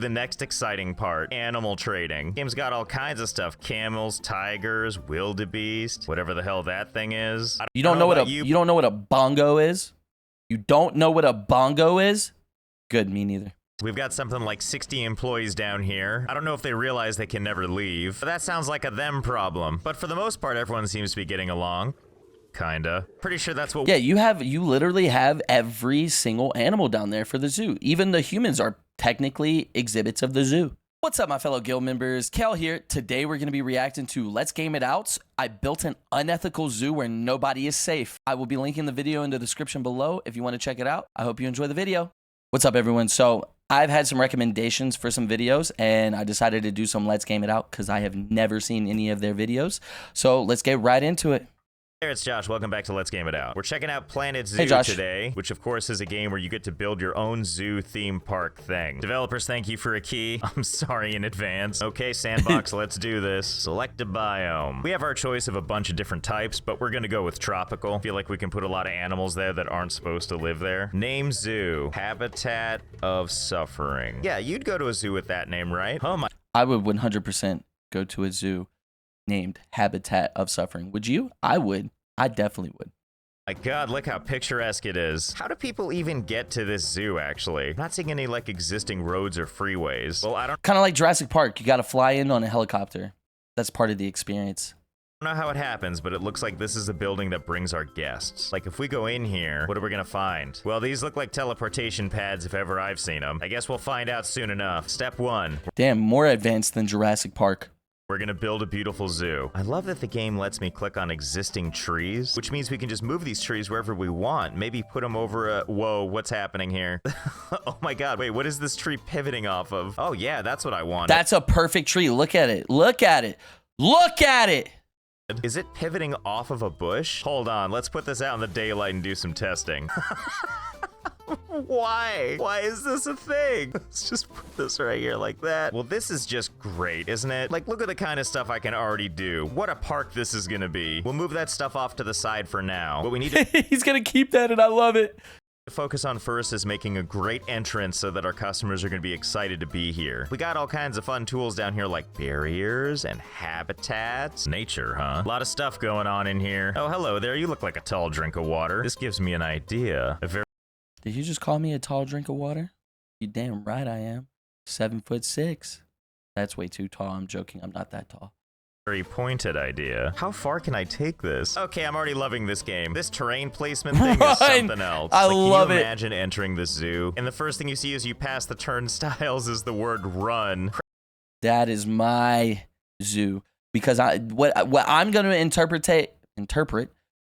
The next exciting part, animal trading. Game's got all kinds of stuff. Camels, tigers, wildebeest, whatever the hell that thing is. You don't know what a bongo is? You don't know what a bongo is? Good, me neither. We've got something like 60 employees down here. I don't know if they realize they can never leave. But that sounds like a them problem. But for the most part, everyone seems to be getting along. Kinda. Pretty sure that's what... Yeah, you literally have every single animal down there for the zoo. Even the humans are technically exhibits of the zoo. What's up, my fellow guild members? Kel here. Today, we're going to be reacting to Let's Game It Out. I built an unethical zoo where nobody is safe. I will be linking the video in the description below if you want to check it out. I hope you enjoy the video. What's up, everyone? So I've had some recommendations for some videos, and I decided to do some Let's Game It Out because I have never seen any of their videos. So let's get right into it. Hey, it's Josh. Welcome back to Let's Game It Out. We're checking out Planet Zoo today, which of course is a game where you get to build your own zoo theme park thing. Developers, thank you for a key. I'm sorry in advance. Okay, sandbox, let's do this. Select a biome. We have our choice of a bunch of different types, but we're gonna go with tropical. Feel like we can put a lot of animals there that aren't supposed to live there. Name zoo. Habitat of Suffering. Yeah, you'd go to a zoo with that name, right? Oh my. I would 100% go to a zoo named Habitat of Suffering. Would you? I would. I definitely would. My God, look how picturesque it is. How do people even get to this zoo, actually? I'm not seeing any, like, existing roads or freeways. Well, I don't Kind of like Jurassic Park. You got to fly in on a helicopter. That's part of the experience. know how it happens, but it looks like this is the building that brings our guests. Like, if we go in here, what are we gonna find? Well, these look like teleportation pads if ever I've seen them. I guess we'll find out soon enough. Step 1. Damn, more advanced than Jurassic Park. We're gonna build a beautiful zoo. I love that the game lets me click on existing trees, which means we can just move these trees wherever we want. Maybe put them over a... Whoa, what's happening here? Oh my God, wait, what is this tree pivoting off of? Oh yeah, that's what I want. That's a perfect tree. Look at it. Look at it. Look at it. Is it pivoting off of a bush? Hold on, let's put this out in the daylight and do some testing. Why? Why is this a thing? Let's just put this right here like that. Well, this is just great, isn't it? Like, look at the kind of stuff I can already do. What a park this is gonna be. We'll move that stuff off to the side for now. What we need to He's gonna keep that, and I love it. focus on first is making a great entrance so that our customers are going to be excited to be here. We got all kinds of fun tools down here like barriers and habitats. Nature, huh? A lot of stuff going on in here. Oh, hello there. You look like a tall drink of water. This gives me an idea. Did you just call me a tall drink of water? You damn right I am. 7'6". That's way too tall. I'm joking. I'm not that tall. Very pointed idea. How far can I take this? Okay, I'm already loving this game. This terrain placement thing is something else. I love it. Can you imagine entering this zoo? And the first thing you see as you pass the turnstiles is the word run. That is my zoo. Because what I'm going to interpret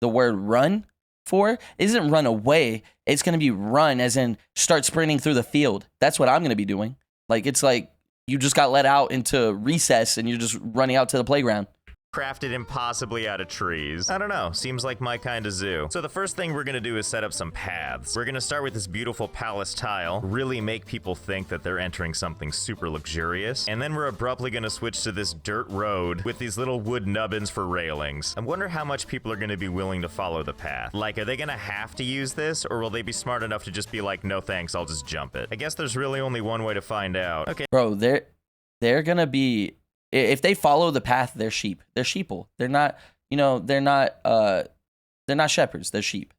the word run for isn't run away. It's going to be run as in start sprinting through the field. That's what I'm going to be doing. Like, it's like you just got let out into recess and you're just running out to the playground. Crafted impossibly out of trees. I don't know, seems like my kind of zoo. So the first thing we're gonna do is set up some paths. We're gonna start with this beautiful palace tile, really make people think that they're entering something super luxurious, and then we're abruptly gonna switch to this dirt road with these little wood nubbins for railings. I wonder how much people are gonna be willing to follow the path. Like, are they gonna have to use this, or will they be smart enough to just be like, no thanks, I'll just jump it? I guess there's really only one way to find out. Okay. Bro, they're gonna be... If they follow the path, they're sheep. They're sheeple. They're not, they're not shepherds. They're sheep.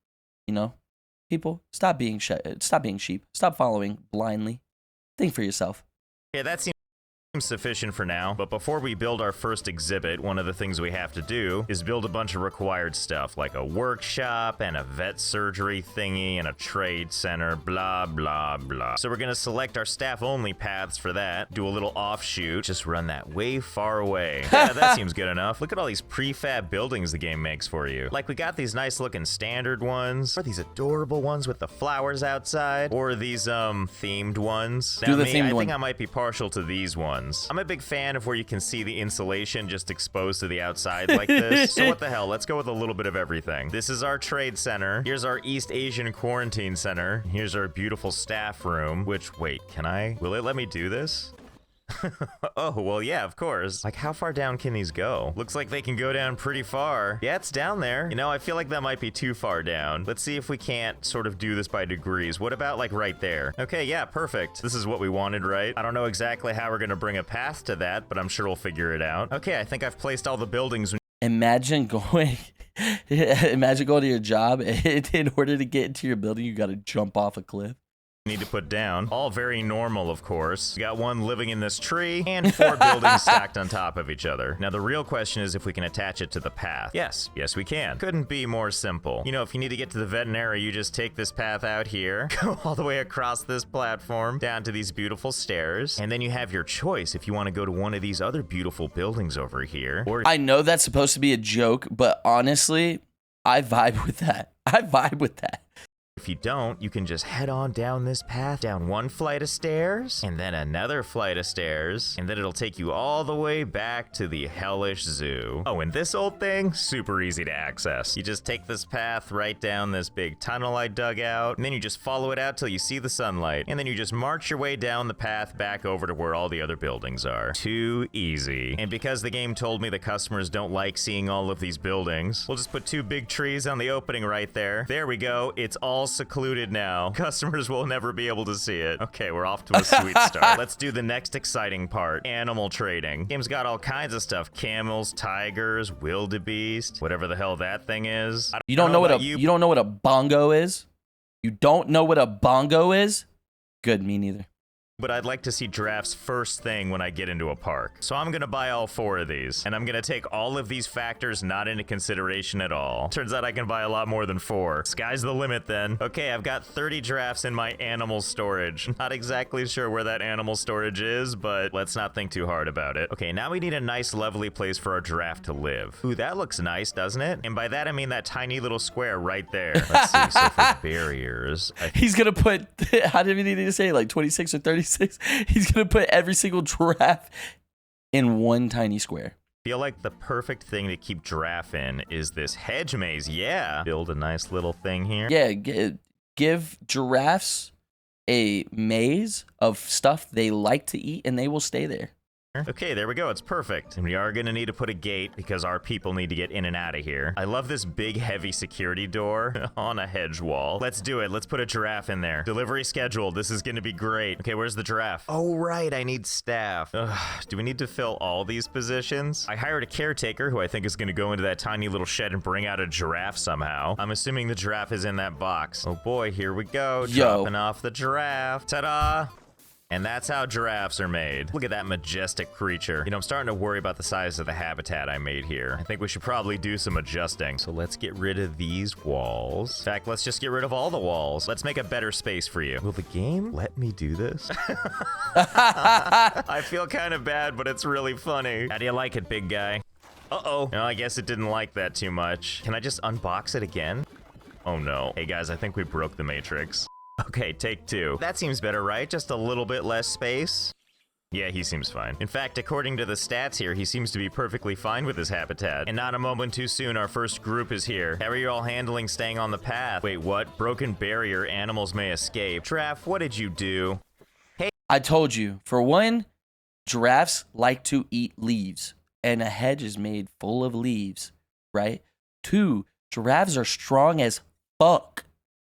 People, stop being sheep. Stop following blindly. Think for yourself. Yeah, that seems sufficient for now, but before we build our first exhibit, one of the things we have to do is build a bunch of required stuff, like a workshop and a vet surgery thingy and a trade center, blah, blah, blah. So we're gonna select our staff-only paths for that, do a little offshoot, just run that way far away. Yeah, that seems good enough. Look at all these prefab buildings the game makes for you. Like, we got these nice-looking standard ones, or these adorable ones with the flowers outside, or these, themed ones. Now, I think I might be partial to these ones. I'm a big fan of where you can see the insulation just exposed to the outside like this. So what the hell, let's go with a little bit of everything. This is our trade center. Here's our East Asian quarantine center. Here's our beautiful staff room, which, wait, will it let me do this? Oh, well, yeah, of course. Like, how far down can these go? Looks like they can go down pretty far. Yeah, it's down there. You know, I feel like that might be too far down. Let's see if we can't sort of do this by degrees. What about, like, right there? Okay, yeah, perfect. This is what we wanted, right? I don't know exactly how we're gonna bring a path to that, but I'm sure we'll figure it out. Okay, I think I've placed all the buildings. Imagine going to your job, and in order to get into your building, you got to jump off a cliff. Need to put down. All very normal, of course. We got one living in this tree and 4 buildings stacked on top of each other. Now, the real question is if we can attach it to the path. Yes, we can. Couldn't be more simple. You know, if you need to get to the veterinary, you just take this path out here, go all the way across this platform, down to these beautiful stairs, and then you have your choice if you want to go to one of these other beautiful buildings over here. Or I know that's supposed to be a joke, but honestly, I vibe with that. if you don't, you can just head on down this path, down one flight of stairs, and then another flight of stairs, and then it'll take you all the way back to the hellish zoo. Oh, and this old thing, super easy to access. You just take this path right down this big tunnel I dug out, and then you just follow it out till you see the sunlight, and then you just march your way down the path back over to where all the other buildings are. Too easy. And because the game told me the customers don't like seeing all of these buildings, we'll just put 2 big trees on the opening right there. There we go. It's all secluded now. Customers will never be able to see it. Okay, we're off to a sweet start. Let's do the next exciting part, animal trading. Game's got all kinds of stuff. Camels, tigers, wildebeest, whatever the hell that thing is. You don't know what a bongo is? You don't know what a bongo is? Good, me neither. But I'd like to see giraffes first thing when I get into a park. So I'm gonna buy all 4 of these, and I'm gonna take all of these factors not into consideration at all. Turns out I can buy a lot more than 4. Sky's the limit then. Okay, I've got 30 giraffes in my animal storage. Not exactly sure where that animal storage is, but let's not think too hard about it. Okay, now we need a nice lovely place for our giraffe to live. Ooh, that looks nice, doesn't it? And by that I mean that tiny little square right there. Let's see, so for barriers. He's gonna put, how did we need to say, like 26 or 36? He's gonna put every single giraffe in one tiny square. Feel like the perfect thing to keep giraffe in is this hedge maze. Yeah, build a nice little thing here. Yeah, give giraffes a maze of stuff they like to eat, and they will stay there. Okay, there we go. It's perfect. And we are going to need to put a gate because our people need to get in and out of here. I love this big, heavy security door on a hedge wall. Let's do it. Let's put a giraffe in there. Delivery scheduled. This is going to be great. Okay, where's the giraffe? Oh, right. I need staff. Ugh, do we need to fill all these positions? I hired a caretaker who I think is going to go into that tiny little shed and bring out a giraffe somehow. I'm assuming the giraffe is in that box. Oh, boy. Here we go. Dropping off the giraffe. Ta-da! And that's how giraffes are made. Look at that majestic creature. You know, I'm starting to worry about the size of the habitat I made here. I think we should probably do some adjusting. So let's get rid of these walls. In fact, let's just get rid of all the walls. Let's make a better space for you. Will the game let me do this? I feel kind of bad, but it's really funny. How do you like it, big guy? Uh-oh. No, I guess it didn't like that too much. Can I just unbox it again? Oh no. Hey guys, I think we broke the matrix. Okay, take 2. That seems better, right? Just a little bit less space. Yeah, he seems fine. In fact, according to the stats here, he seems to be perfectly fine with his habitat. And not a moment too soon, our first group is here. How are you all handling staying on the path? Wait, what? Broken barrier, animals may escape. Giraffe, what did you do? Hey. I told you, for one, giraffes like to eat leaves, and a hedge is made full of leaves, right? 2, giraffes are strong as fuck.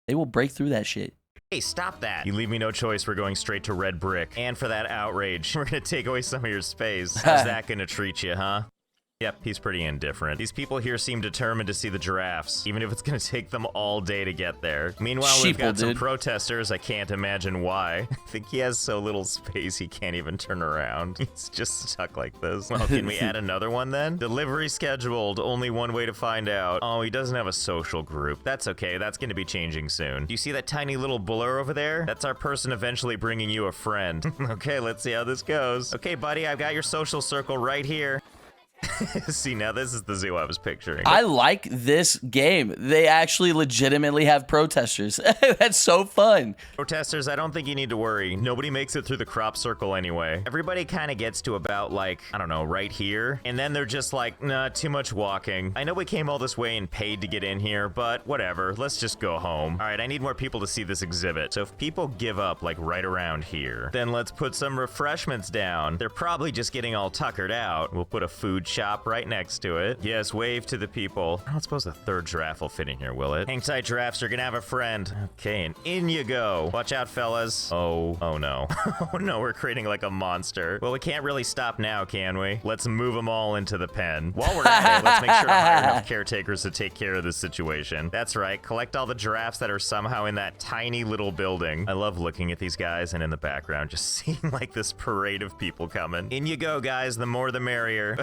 They will break through that shit. Hey, stop that. You leave me no choice. We're going straight to red brick. And for that outrage, we're gonna take away some of your space. How's that gonna treat you, huh? Yep, he's pretty indifferent. These people here seem determined to see the giraffes, even if it's gonna take them all day to get there. Meanwhile, we've got some protesters. I can't imagine why. I think he has so little space he can't even turn around. He's just stuck like this. Well, can we add another one then? Delivery scheduled. Only one way to find out. Oh, he doesn't have a social group. That's okay. That's gonna be changing soon. Do you see that tiny little blur over there? That's our person eventually bringing you a friend. Okay, let's see how this goes. Okay, buddy, I've got your social circle right here. See, now this is the zoo I was picturing. I like this game. They actually legitimately have protesters. That's so fun. Protesters, I don't think you need to worry. Nobody makes it through the crop circle anyway. Everybody kind of gets to about, like, I don't know, right here. And then they're just like, nah, too much walking. I know we came all this way and paid to get in here, but whatever. Let's just go home. All right, I need more people to see this exhibit. So if people give up, like, right around here, then let's put some refreshments down. They're probably just getting all tuckered out. We'll put a food shop right next to it. Yes, wave to the people. I don't suppose a third giraffe will fit in here, will it? Hang tight, giraffes. You're gonna have a friend. Okay, and in you go. Watch out, fellas. Oh no. Oh no, we're creating like a monster. Well, we can't really stop now, can we? Let's move them all into the pen. While we're at it, let's make sure to hire enough caretakers to take care of this situation. That's right. Collect all the giraffes that are somehow in that tiny little building. I love looking at these guys and in the background, just seeing like this parade of people coming. In you go, guys. The more the merrier.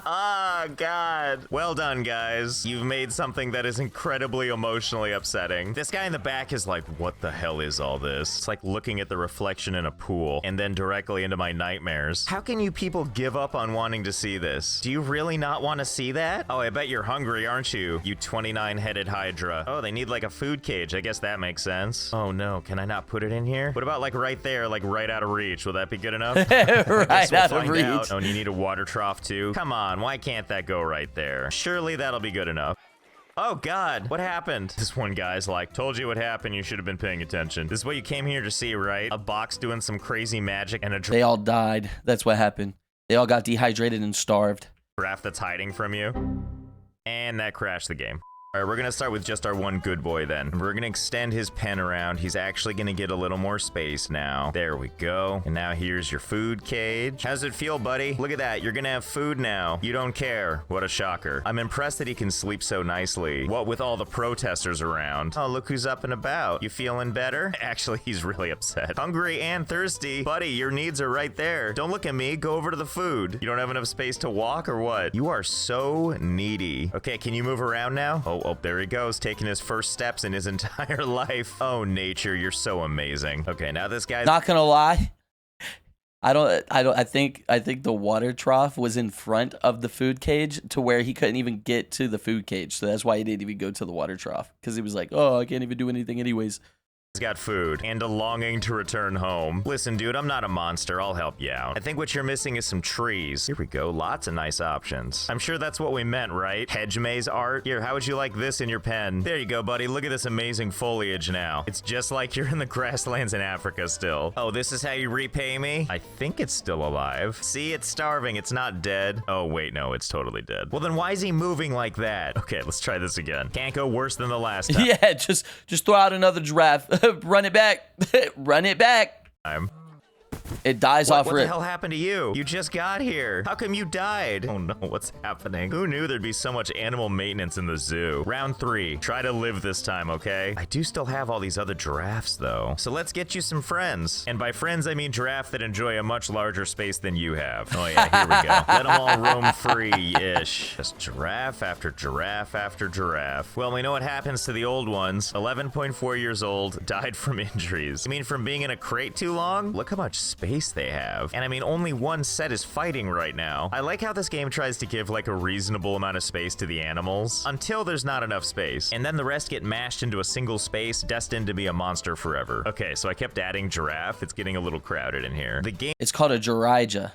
Oh, God. Well done, guys. You've made something that is incredibly emotionally upsetting. This guy in the back is like, what the hell is all this? It's like looking at the reflection in a pool and then directly into my nightmares. How can you people give up on wanting to see this? Do you really not want to see that? Oh, I bet you're hungry, aren't you? You 29-headed Hydra. Oh, they need like a food cage. I guess that makes sense. Oh, no. Can I not put it in here? What about like right there, like right out of reach? Will that be good enough? Right out of reach. Oh, and you need a water trough too? Come on, why can't that go right there? Surely that'll be good enough. Oh, God, what happened? This one guy's like, told you what happened, you should have been paying attention. This is what you came here to see, right? A box doing some crazy magic and a They all died. That's what happened. They all got dehydrated and starved. giraffe that's hiding from you. And that crashed the game. All right, we're gonna start with just our one good boy then. We're gonna extend his pen around. He's actually gonna get a little more space now. There we go. And now here's your food cage. How's it feel, buddy? Look at that, you're gonna have food now. You don't care. What a shocker. I'm impressed that he can sleep so nicely. What with all the protesters around? Oh, look who's up and about. You feeling better? Actually, he's really upset. Hungry and thirsty. Buddy, your needs are right there. Don't look at me, go over to the food. You don't have enough space to walk or what? You are so needy. Okay, can you move around now? Oh, there he goes, taking his first steps in his entire life. Oh, nature, you're so amazing. Okay, now this guy's Not gonna lie, I think the water trough was in front of the food cage to where he couldn't even get to the food cage. So that's why he didn't even go to the water trough, because he was like, oh, I can't even do anything anyways. got food and a longing to return home. Listen, dude, I'm not a monster. I'll help you out. I think what you're missing is some trees. Here we go. Lots of nice options. I'm sure that's what we meant, right? Hedge maze art. Here, how would you like this in your pen? There you go, buddy. Look at this amazing foliage now. It's just like you're in the grasslands in Africa still. Oh, this is how you repay me? I think it's still alive. See, it's starving. It's not dead. Oh, wait, no, it's totally dead. Well, then why is he moving like that? Okay, let's try this again. Can't go worse than the last time. Yeah, just throw out another giraffe. Run it back. Run it back. It dies off What rip. the hell happened to you? You just got here. How come you died? Oh no, what's happening? Who knew there'd be so much animal maintenance in the zoo? Round 3. Try to live this time, okay? I do still have all these other giraffes, though. So let's get you some friends. And by friends, I mean giraffe that enjoy a much larger space than you have. Oh yeah, here we go. Let them all roam free-ish. Just giraffe after giraffe after giraffe. Well, we know what happens to the old ones. 11.4 years old, died from injuries. You mean from being in a crate too long? Look how much space they have. And I mean, only one set is fighting right now. I like how this game tries to give like a reasonable amount of space to the animals until there's not enough space. And then the rest get mashed into a single space, destined to be a monster forever. Okay, so I kept adding giraffe. It's getting a little crowded in here. The game It's called a Jiraiya.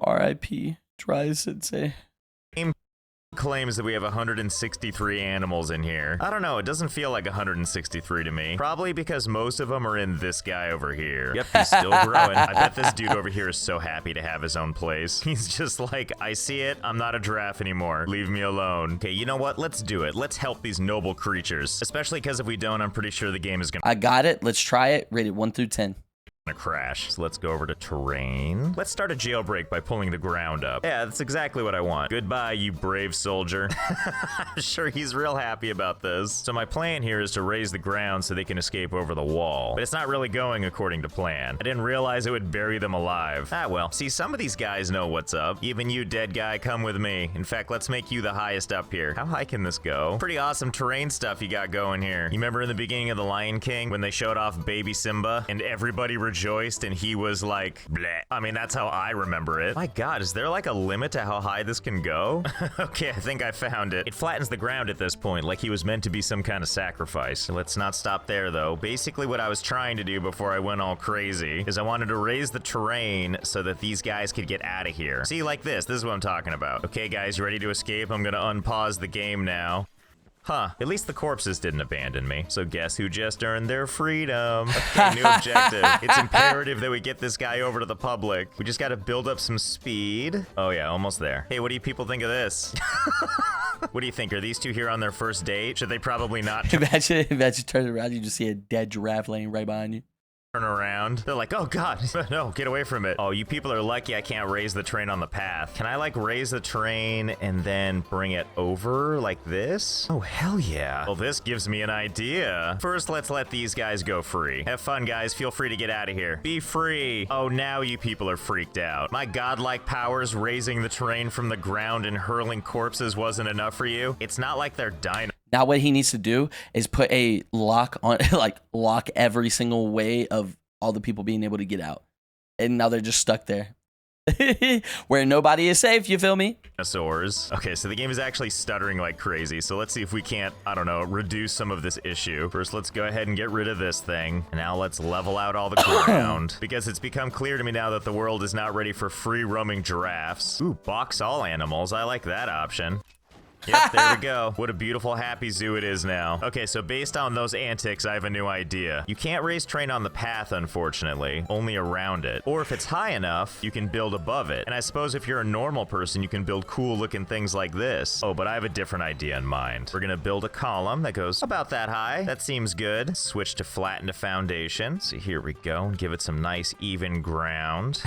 R.I.P. Jiraiya Sensei. claims that we have 163 animals in here. I don't know, it doesn't feel like 163 to me. Probably because most of them are in this guy over here. Yep, he's still growing. I bet this dude over here is so happy to have his own place. He's just like, I see it, I'm not a giraffe anymore. Leave me alone. Okay, you know what? Let's do it. Let's help these noble creatures. Especially because if we don't, I'm pretty sure the game is gonna I got it. Let's try it. Rated 1 through 10. crash. So let's go over to terrain. Let's start a jailbreak by pulling the ground up. Yeah, that's exactly what I want. Goodbye, you brave soldier. I'm sure he's real happy about this. So my plan here is to raise the ground so they can escape over the wall. But it's not really going according to plan. I didn't realize it would bury them alive. Ah, well. See, some of these guys know what's up. Even you, dead guy, come with me. In fact, let's make you the highest up here. How high can this go? Pretty awesome terrain stuff you got going here. You remember in the beginning of The Lion King when they showed off baby Simba and everybody rejoiced joist and he was like, bleh. I mean, that's how I remember it. My God, is there like a limit to how high this can go? Okay, I think I found it. It flattens the ground at this point, like he was meant to be some kind of sacrifice. Let's not stop there though. Basically what I was trying to do before I went all crazy is I wanted to raise the terrain so that these guys could get out of here. See, like this is what I'm talking about. Okay guys, you ready to escape? I'm gonna unpause the game now. Huh, at least the corpses didn't abandon me. So guess who just earned their freedom? Okay, new objective. It's imperative that we get this guy over to the public. We just gotta build up some speed. Oh yeah, almost there. Hey, what do you people think of this? What do you think? Are these two here on their first date? Should they probably not Imagine turning around, you just see a dead giraffe laying right behind you. turn around? They're like, oh God, no, get away from it. Oh, you people are lucky I can't raise the train on the path. Can I like raise the train and then bring it over like this? Oh, hell yeah. Well, this gives me an idea. First, let's let these guys go free. Have fun, guys. Feel free to get out of here. Be free. Oh, now you people are freaked out. My godlike powers raising the train from the ground and hurling corpses wasn't enough for you? It's not like they're dying. Now what he needs to do is put a lock on, like lock every single way of all the people being able to get out. And now they're just stuck there. Where nobody is safe, you feel me? Dinosaurs. Okay, so the game is actually stuttering like crazy. So let's see if we can't, I don't know, reduce some of this issue. First, let's go ahead and get rid of this thing. And now let's level out all the ground. Because it's become clear to me now that the world is not ready for free roaming giraffes. Ooh, box all animals. I like that option. Yep, there we go. What a beautiful, happy zoo it is now. Okay, so based on those antics, I have a new idea. You can't raise train on the path, unfortunately, only around it. Or if it's high enough, you can build above it. And I suppose if you're a normal person, you can build cool looking things like this. Oh, but I have a different idea in mind. We're gonna build a column that goes about that high. That seems good. Switch to flatten a foundation. So here we go, and give it some nice even ground.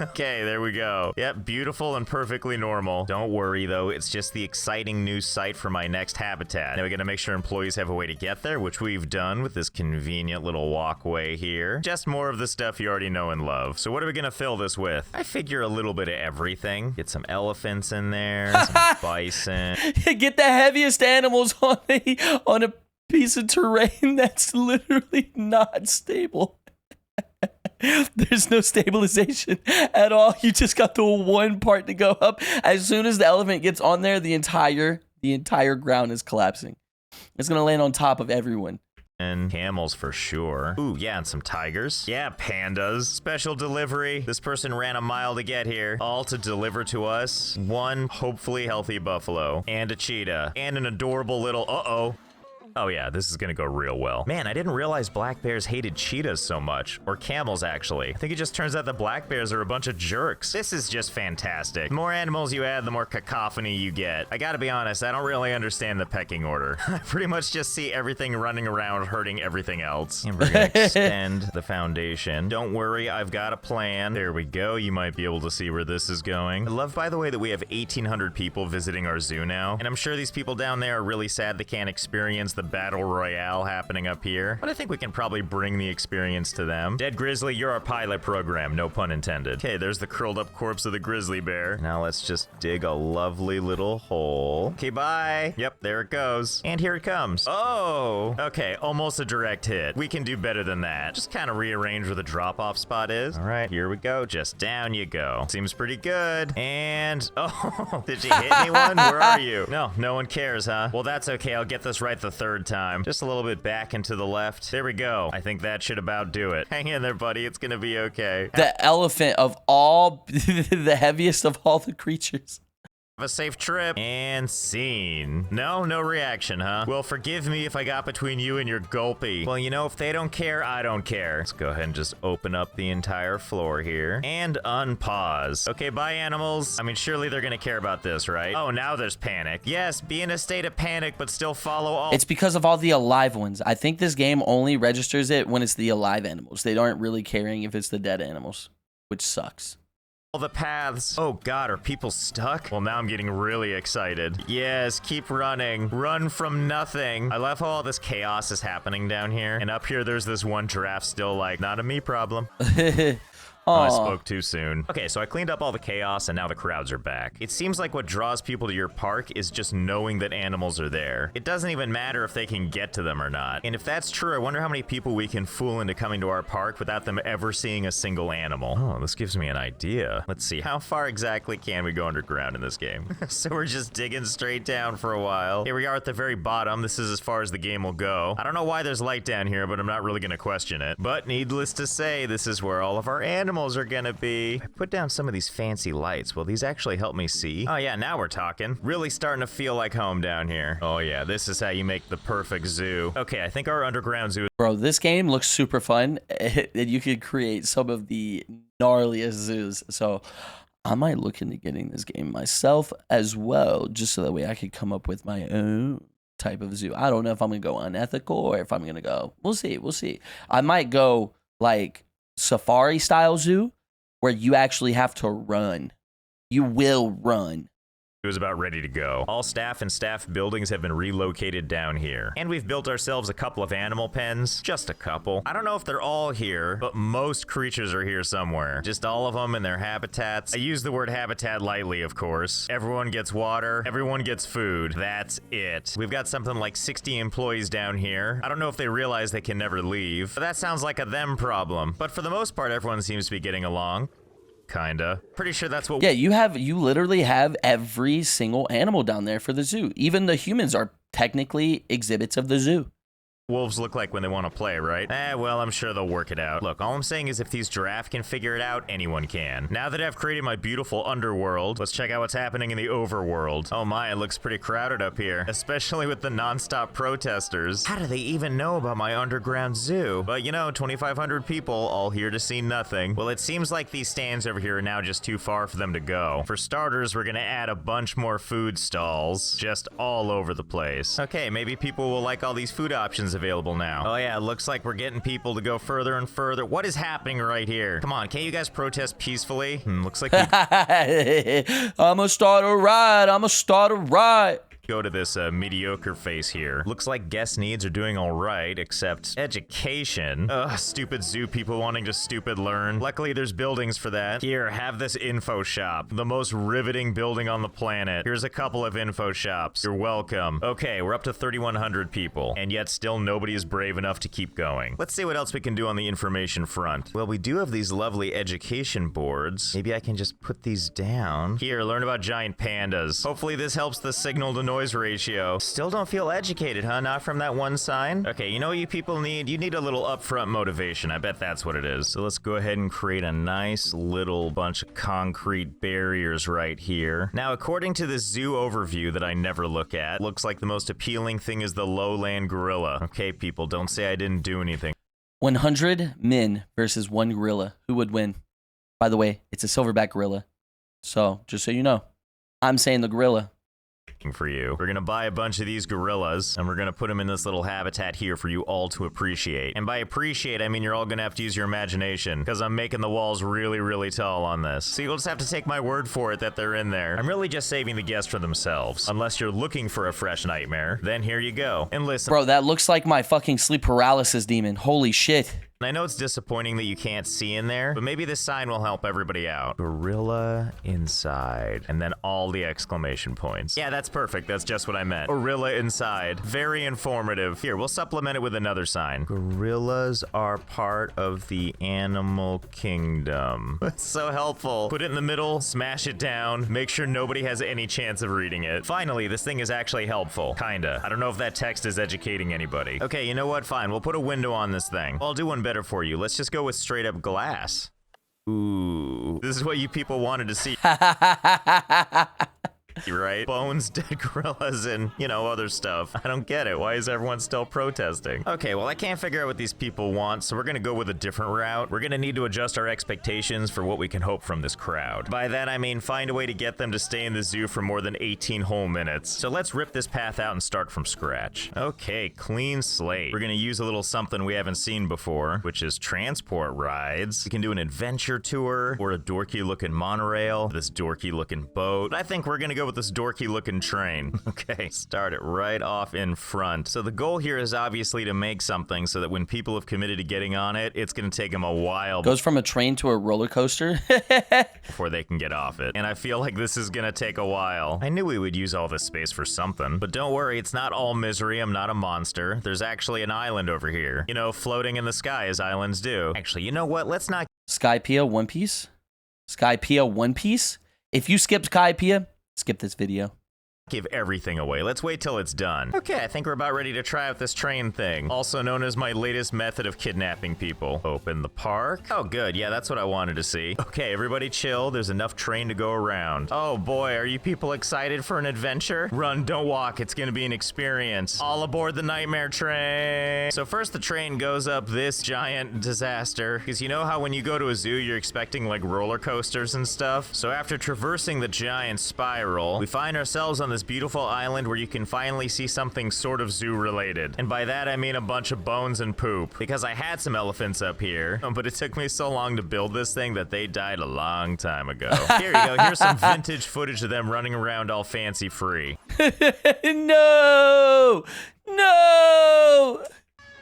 Okay, there we go. Yep, beautiful and perfectly normal. Don't worry though, it's just the exciting new site for my next habitat. Now we gotta make sure employees have a way to get there, which we've done with this convenient little walkway here. Just more of the stuff you already know and love. So what are we gonna fill this with? I figure a little bit of everything. Get some elephants in there, some bison. Get the heaviest animals on a piece of terrain that's literally not stable. There's no stabilization at all. You just got the one part to go up. As soon as the elephant gets on there, the entire ground is collapsing. It's gonna land on top of everyone. And camels for sure. Ooh, yeah, and some tigers. Yeah, pandas. Special delivery. This person ran a mile to get here, all to deliver to us one hopefully healthy buffalo and a cheetah and an adorable little Oh yeah, this is gonna go real well. Man, I didn't realize black bears hated cheetahs so much. Or camels, actually. I think it just turns out that black bears are a bunch of jerks. This is just fantastic. The more animals you add, the more cacophony you get. I gotta be honest, I don't really understand the pecking order. I pretty much just see everything running around hurting everything else. And we're gonna extend the foundation. Don't worry, I've got a plan. There we go, you might be able to see where this is going. I love, by the way, that we have 1,800 people visiting our zoo now. And I'm sure these people down there are really sad they can't experience the battle royale happening up here, but I think we can probably bring the experience to them. Dead Grizzly, you're our pilot program, no pun intended. Okay, there's the curled up corpse of the grizzly bear. Now let's just dig a lovely little hole. Okay, bye. Yep, there it goes. And here it comes. Oh, okay, almost a direct hit. We can do better than that. Just kind of rearrange where the drop-off spot is. All right, here we go. Just down you go. Seems pretty good. And, oh, did you hit anyone? Where are you? No one cares, huh? Well, that's okay. I'll get this right the third time. Just a little bit back and to the left. There we go. I think that should about do it. Hang in there, buddy. It's gonna be okay. The elephant of all, the heaviest of all the creatures. Have a safe trip. And scene. No reaction, huh? Well, forgive me if I got between you and your gulpy. Well, you know, if they don't care, I don't care. Let's go ahead and just open up the entire floor here. And unpause. Okay, bye, animals. I mean, surely they're gonna care about this, right? Oh, now there's panic. Yes, be in a state of panic, but still follow all. It's because of all the alive ones. I think this game only registers it when it's the alive animals. They aren't really caring if it's the dead animals, which sucks. All the paths. Oh God, are people stuck? Well, now I'm getting really excited. Yes, keep running. Run from nothing. I love how all this chaos is happening down here. And up here, there's this one giraffe still like, not a me problem. Oh, I Aw. spoke too soon. Okay, so I cleaned up all the chaos and now the crowds are back. It seems like what draws people to your park is just knowing that animals are there. It doesn't even matter if they can get to them or not. And if that's true, I wonder how many people we can fool into coming to our park without them ever seeing a single animal. Oh, this gives me an idea. Let's see, how far exactly can we go underground in this game? So we're just digging straight down for a while. Here we are at the very bottom. This is as far as the game will go. I don't know why there's light down here, but I'm not really gonna question it. But needless to say, this is where all of our animals are gonna be. I put down some of these fancy lights. Will these actually help me see? Oh yeah, now we're talking. Really starting to feel like home down here. Oh yeah, this is how you make the perfect zoo. Okay, I think our underground zoo. Bro, this game looks super fun, and you could create some of the gnarliest zoos. So I might look into getting this game myself as well, just so that way I could come up with my own type of zoo. I don't know if I'm gonna go unethical or if I'm gonna go. We'll see. We'll see. I might go like safari style zoo, where you actually have to run. You will run. It was about ready to go. All staff and staff buildings have been relocated down here. And we've built ourselves a couple of animal pens. Just a couple. I don't know if they're all here, but most creatures are here somewhere. Just all of them in their habitats. I use the word habitat lightly, of course. Everyone gets water. Everyone gets food. That's it. We've got something like 60 employees down here. I don't know if they realize they can never leave, but that sounds like a them problem. But for the most part, everyone seems to be getting along. Kinda. Pretty sure that's what. Yeah, you literally have every single animal down there for the zoo. Even the humans are technically exhibits of the zoo. wolves look like when they want to play, right? Well, I'm sure they'll work it out. Look, all I'm saying is if these giraffe can figure it out, anyone can. Now that I've created my beautiful underworld, let's check out what's happening in the overworld. Oh my, it looks pretty crowded up here, especially with the non-stop protesters. How do they even know about my underground zoo? But you know, 2,500 people all here to see nothing. Well, it seems like these stands over here are now just too far for them to go. For starters, we're gonna add a bunch more food stalls, just all over the place. Okay, maybe people will like all these food options available now. Oh yeah, it looks like we're getting people to go further and further. What is happening right here? Come on, can't you guys protest peacefully? Looks like we I'ma start a riot. go to this mediocre face here. Looks like guest needs are doing all right, except education. Ugh, stupid zoo people wanting to stupid learn. Luckily, there's buildings for that. Here, have this info shop. The most riveting building on the planet. Here's a couple of info shops. You're welcome. Okay, we're up to 3,100 people, and yet still nobody is brave enough to keep going. Let's see what else we can do on the information front. Well, we do have these lovely education boards. Maybe I can just put these down. Here, learn about giant pandas. Hopefully this helps the signal to noise ratio. Still don't feel educated, huh? Not from that one sign? Okay, you know what you people need? You need a little upfront motivation. I bet that's what it is. So let's go ahead and create a nice little bunch of concrete barriers right here. Now, according to this zoo overview that I never look at, looks like the most appealing thing is the lowland gorilla. Okay, people, don't say I didn't do anything. 100 men versus one gorilla. Who would win? By the way, it's a silverback gorilla. So, just so you know, I'm saying the gorilla. For you. We're gonna buy a bunch of these gorillas, and we're gonna put them in this little habitat here for you all to appreciate. And by appreciate, I mean you're all gonna have to use your imagination, because I'm making the walls really, really tall on this. So you'll just have to take my word for it that they're in there. I'm really just saving the guests for themselves. Unless you're looking for a fresh nightmare, then here you go. And listen. Bro, that looks like my fucking sleep paralysis demon. Holy shit. I know it's disappointing that you can't see in there, but maybe this sign will help everybody out. Gorilla inside. And then all the exclamation points. Yeah, that's perfect. That's just what I meant. Gorilla inside. Very informative. Here, we'll supplement it with another sign. Gorillas are part of the animal kingdom. That's so helpful. Put it in the middle, smash it down, make sure nobody has any chance of reading it. Finally, this thing is actually helpful. Kinda. I don't know if that text is educating anybody. Okay, you know what? Fine. We'll put a window on this thing. I'll do one better for you. Let's just go with straight up glass. Ooh, this is what you people wanted to see. Right? Bones, dead gorillas, and, you know, other stuff. I don't get it. Why is everyone still protesting? Okay, well, I can't figure out what these people want, so we're gonna go with a different route. We're gonna need to adjust our expectations for what we can hope from this crowd. By that, I mean find a way to get them to stay in the zoo for more than 18 whole minutes. So let's rip this path out and start from scratch. Okay, clean slate. We're gonna use a little something we haven't seen before, which is transport rides. We can do an adventure tour, or a dorky-looking monorail, this dorky-looking boat. But I think we're gonna go go with this dorky looking train. Okay, start it right off in front. So the goal here is obviously to make something so that when people have committed to getting on it, it's gonna take them a while. Goes from a train to a roller coaster. Before they can get off it. And I feel like this is gonna take a while. I knew we would use all this space for something. But don't worry, it's not all misery. I'm not a monster. There's actually an island over here. You know, floating in the sky as islands do. Actually, you know what? Let's not... Skypea One Piece? Skypea One Piece? If you skip Skypea, skip this video. Give everything away. Let's wait till it's done. Okay, I think we're about ready to try out this train thing, also known as my latest method of kidnapping people. Open the park. Oh, good. Yeah, that's what I wanted to see. Okay, everybody chill. There's enough train to go around. Oh boy, are you people excited for an adventure? Run, don't walk. It's gonna be an experience. All aboard the nightmare train. So first the train goes up this giant disaster, because you know how when you go to a zoo, you're expecting like roller coasters and stuff? So after traversing the giant spiral, we find ourselves on this beautiful island where you can finally see something sort of zoo related. And by that I mean a bunch of bones and poop, because I had some elephants up here, but it took me so long to build this thing that they died a long time ago. Here you go, here's some vintage footage of them running around all fancy free. No! No!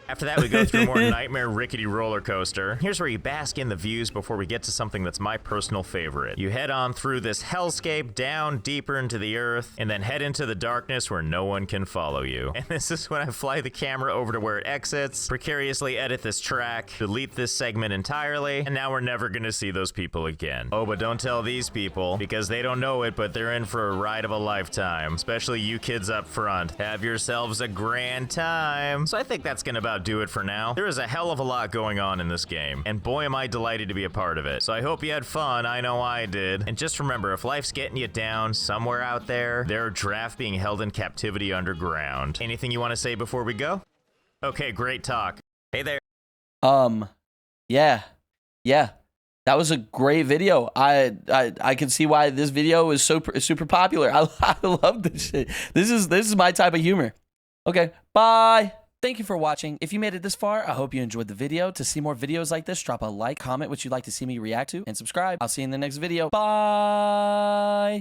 After that, we go through more nightmare rickety roller coaster. Here's where you bask in the views before we get to something that's my personal favorite. You head on through this hellscape, down deeper into the earth, and then head into the darkness where no one can follow you. And this is when I fly the camera over to where it exits, precariously edit this track, delete this segment entirely, and now we're never gonna see those people again. Oh, but don't tell these people, because they don't know it, but they're in for a ride of a lifetime. Especially you kids up front. Have yourselves a grand time. So I think that's gonna about do it for now. There is a hell of a lot going on in this game, and boy am I delighted to be a part of it. So I hope you had fun. I know I did. And just remember, if life's getting you down somewhere out there, there are drafts being held in captivity underground. Anything you want to say before we go? Okay, great talk. Hey there. Yeah. That was a great video. I can see why this video is super popular. I love this shit. This is my type of humor. Okay, bye. Thank you for watching. If you made it this far, I hope you enjoyed the video. To see more videos like this, drop a like, comment what you'd like to see me react to, and subscribe. I'll see you in the next video. Bye.